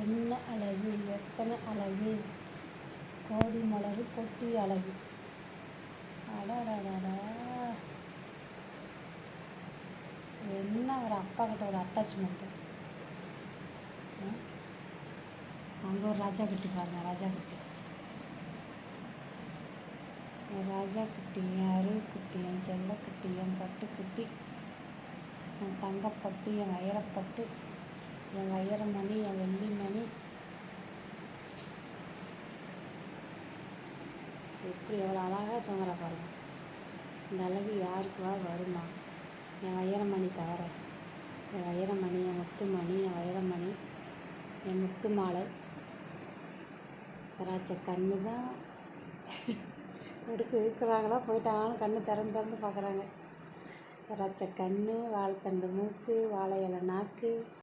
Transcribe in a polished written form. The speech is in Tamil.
என்ன அழகு, எத்தனை அழகு, கோடி மலர் கொட்டி அழகு. அடாடாடா, என்ன ஒரு அப்பா கிட்ட ஒரு அட்டாச்மெண்ட்டு. அங்கே ஒரு ராஜா குட்டி பாருங்க, ராஜா குட்டி, ராஜா குட்டி, என் அருள்குட்டி, என் செல்லக்குட்டி, என் பட்டுக்குட்டி, என் தங்கப்பட்டு, என் வைரப்பட்டு, என் வைரமணி, என் வெள்ளிமணி. எப்படி எவ்வளோ அழகாக தூங்குற பாருங்க. இந்த அழகு யாருக்குவா வருமா? என் வைரமணி தவிர, என் வைரமணி, என் முத்துமணி, என் வைரமணி, என் முத்து மாலை. திராட்சை கண்ணு தான் இருக்கிறாங்களா போயிட்டாங்கன்னு கண்ணு திறந்து திறந்து பார்க்குறாங்க. திராட்சை கண்ணு, வாழைத்தண்டு மூக்கு, வாழை இலை நாக்கு.